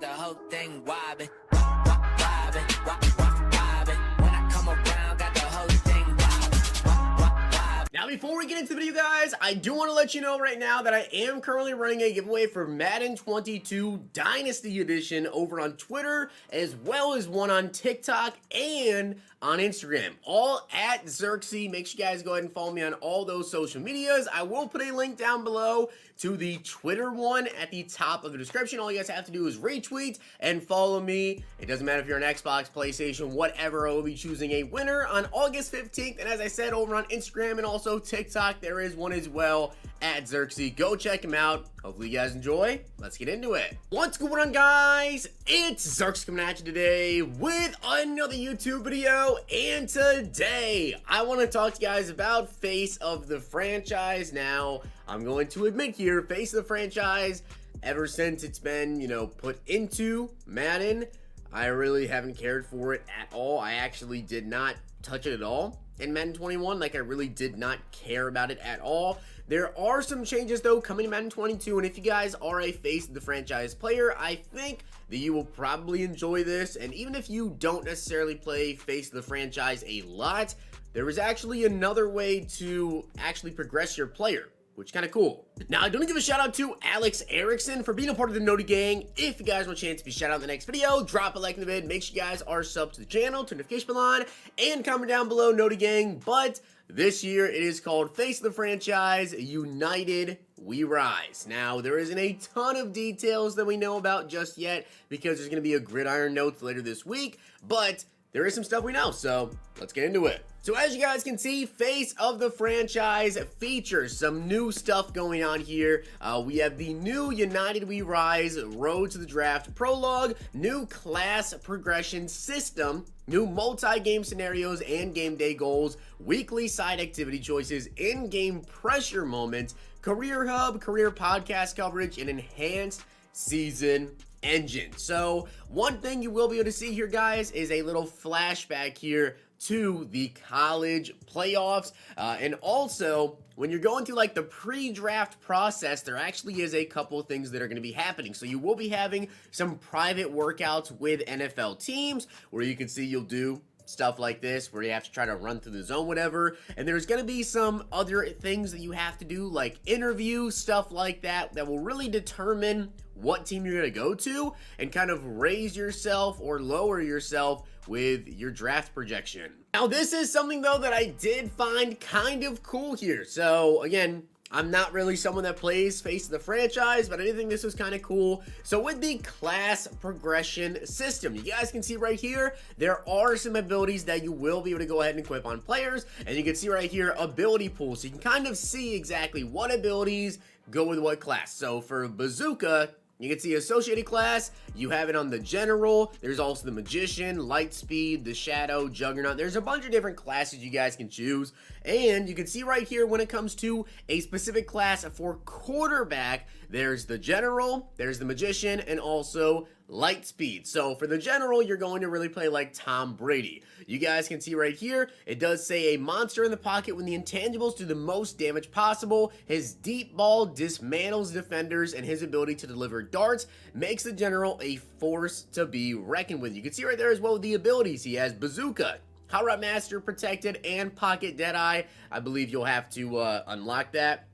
the whole thing wobbin', wobbin', wobbin'. When I come around, got the whole thing wobbin'. Now, before we get into the video, guys, I do want to let you know right now that I am currently running a giveaway for Madden 22 Dynasty Edition over on Twitter, as well as one on TikTok and on Instagram, all at Zirksee. Make sure you guys go ahead and follow me on all those social medias. I will put a link down below to the Twitter one at the top of the description. All you guys have to do is retweet and follow me. It doesn't matter if you're on Xbox, PlayStation, whatever. I will be choosing a winner on August 15th. And as I said, over on Instagram and also TikTok, there is one as well at Zirksee. Go check them out. Hopefully you guys enjoy. Let's get into it. What's going on, guys? It's Zirksee coming at you today with another YouTube video. And today, I want to talk to you guys about Face of the Franchise. Now, I'm going to admit here, Face of the Franchise, ever since it's been, put into Madden, I really haven't cared for it at all. I actually did not touch it at all in Madden 21. Like, I really did not care about it at all. There are some changes, though, coming to Madden 22, and if you guys are a Face of the Franchise player, I think that you will probably enjoy this. And even if you don't necessarily play Face of the Franchise a lot, there is actually another way to actually progress your player, which is kind of cool. Now, I do want to give a shout out to Alex Erickson for being a part of the Noti Gang. If you guys want a chance to be shout out in the next video, drop a like in the vid. Make sure you guys are subbed to the channel, turn the notification bell on, and comment down below Noti Gang. But this year, it is called Face of the Franchise, United We Rise. Now, there isn't a ton of details that we know about just yet because there's going to be a Gridiron Notes later this week, but there is some stuff we know, so let's get into it. So as you guys can see, Face of the Franchise features some new stuff going on here. We have the new United We Rise Road to the Draft prologue, new class progression system, new multi-game scenarios and game day goals, weekly side activity choices, in-game pressure moments, career hub, career podcast coverage, and enhanced season engine. So one thing you will be able to see here, guys, is a little flashback here to the college playoffs. And also, when you're going through like the pre-draft process, there actually is a couple of things that are going to be happening. So you will be having some private workouts with NFL teams where you can see you'll do stuff like this where you have to try to run through the zone, whatever. And there's going to be some other things that you have to do, like interview, stuff like that, that will really determine what team you're going to go to and kind of raise yourself or lower yourself with your draft projection. Now, this is something, though, that I did find kind of cool here. So, again, I'm not really someone that plays Face of the Franchise, but I did think this was kind of cool. So with the class progression system, you guys can see right here, there are some abilities that you will be able to go ahead and equip on players. And you can see right here, ability pool. So you can kind of see exactly what abilities go with what class. So for Bazooka, you can see associated class, you have it on the General, there's also the Magician, Lightspeed, the Shadow, Juggernaut. There's a bunch of different classes you guys can choose. And you can see right here when it comes to a specific class for quarterback, there's the General, there's the Magician, and also Lightspeed. So for the General, you're going to really play like Tom Brady. You guys can see right here, it does say a monster in the pocket when the intangibles do the most damage possible. His deep ball dismantles defenders, and his ability to deliver darts makes the General a force to be reckoned with. You can see right there as well with the abilities. He has Bazooka, Hot Rod Master, Protected, and Pocket Deadeye. I believe you'll have to unlock that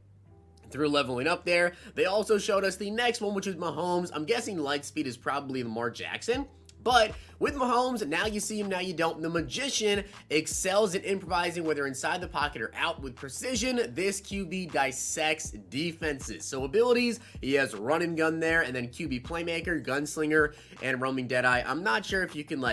through leveling up there. They also showed us the next one, which is Mahomes. I'm guessing Lightspeed is probably Lamar Jackson. But with Mahomes, now you see him, now you don't. The Magician excels at improvising, whether inside the pocket or out with precision. This QB dissects defenses. So abilities, he has run and gun there, and then QB Playmaker, Gunslinger, and Roaming Deadeye. I'm not sure if you can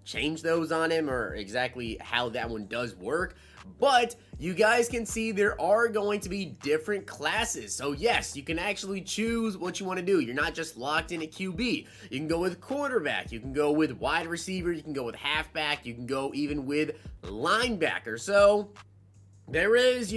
change those on him or exactly how that one does work, but you guys can see there are going to be different classes. So yes, you can actually choose what you want to do. You're not just locked in at QB. You can go with quarterback, you can go with wide receiver, you can go with halfback, you can go even with linebacker. So there is,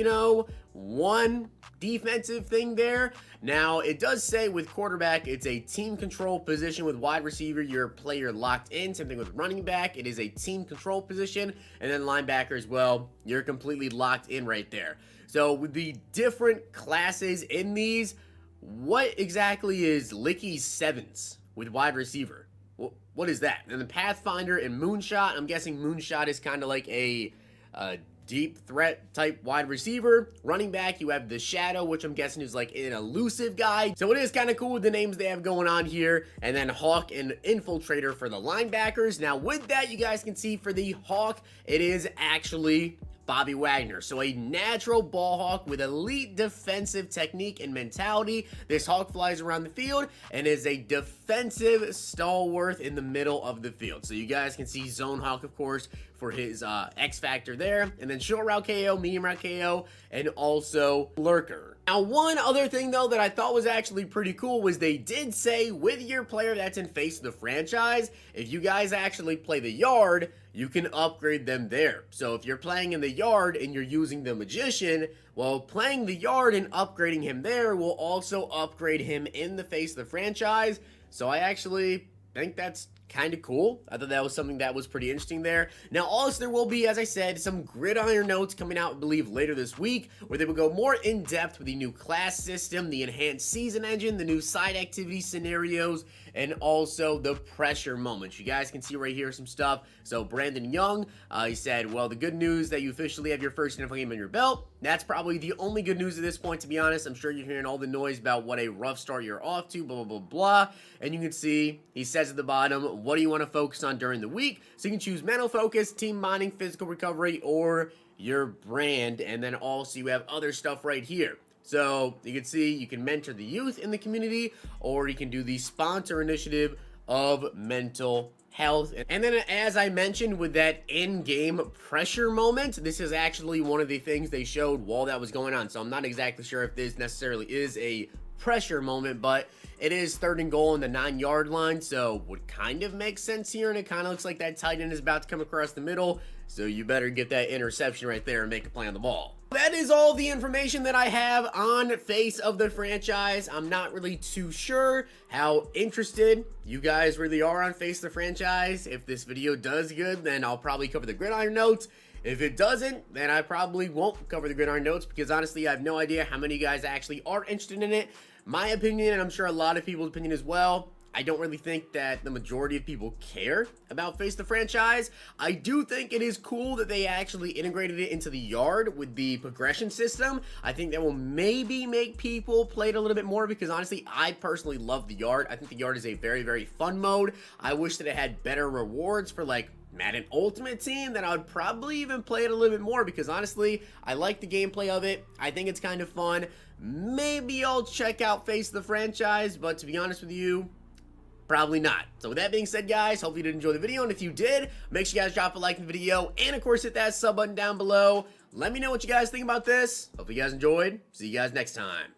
one defensive thing there. Now, it does say with quarterback, it's a team control position. With wide receiver, your player locked in. Same thing with running back. It is a team control position. And then linebacker as well, you're completely locked in right there. So with the different classes in these, what exactly is Licky's sevens? with wide receiver. What is that? And then Pathfinder and Moonshot. I'm guessing Moonshot is kind of like a deep threat type wide receiver. Running back, you have the Shadow, which I'm guessing is like an elusive guy. So it is kind of cool with the names they have going on here. And then Hawk and Infiltrator for the linebackers. Now with that, you guys can see for the Hawk, it is actually Bobby Wagner. So a natural ball hawk with elite defensive technique and mentality. This hawk flies around the field and is a defensive stalwart in the middle of the field. So you guys can see Zone Hawk, of course, for his X factor there. And then short route KO, medium route KO, and also Lurker. Now, one other thing, though, that I thought was actually pretty cool was they did say with your player that's in Face of the Franchise, if you guys actually play the yard, you can upgrade them there. So if you're playing in the yard and you're using the Magician, well, playing the yard and upgrading him there will also upgrade him in the Face of the Franchise. So I actually think that's kind of cool. I thought that was something that was pretty interesting there. Now, also, there will be, as I said, some Gridiron notes coming out, I believe, later this week, where they will go more in depth with the new class system, the enhanced season engine, the new side activity scenarios, and also the pressure moments. You guys can see right here some stuff. So Brandon Young, he said, well, the good news that you officially have your first NFL game on your belt. That's probably the only good news at this point, to be honest. I'm sure you're hearing all the noise about what a rough start you're off to, blah, blah, blah, blah. And you can see, he says at the bottom, what do you want to focus on during the week? So you can choose mental focus, team bonding, physical recovery, or your brand. And then also you have other stuff right here. So you can see you can mentor the youth in the community, or you can do the sponsor initiative of mental health. And then, as I mentioned, with that in-game pressure moment, this is actually one of the things they showed while that was going on. So I'm not exactly sure if this necessarily is a pressure moment, but it is 3rd and goal on the 9-yard line, so would kind of make sense here, and it kind of looks like that tight end is about to come across the middle, so you better get that interception right there and make a play on the ball. That is all the information that I have on Face of the Franchise. I'm not really too sure how interested you guys really are on Face of the Franchise. If this video does good, then I'll probably cover the Gridiron notes. If it doesn't, then I probably won't cover the Gridiron notes, because honestly, I have no idea how many of you guys actually are interested in it. My opinion, and I'm sure a lot of people's opinion as well, I don't really think that the majority of people care about Face the Franchise. I do think it is cool that they actually integrated it into the yard with the progression system. I think that will maybe make people play it a little bit more, because honestly, I personally love the yard. I think the yard is a very, very fun mode. I wish that it had better rewards for like Madden Ultimate Team, then I would probably even play it a little bit more, because honestly, I like the gameplay of it. I think it's kind of fun. Maybe I'll check out Face the Franchise, but to be honest with you, probably not. So with that being said, guys, hopefully you did enjoy the video, and if you did, make sure you guys drop a like in the video, and of course hit that sub button down below. Let me know what you guys think about this. Hopefully you guys enjoyed. See you guys next time.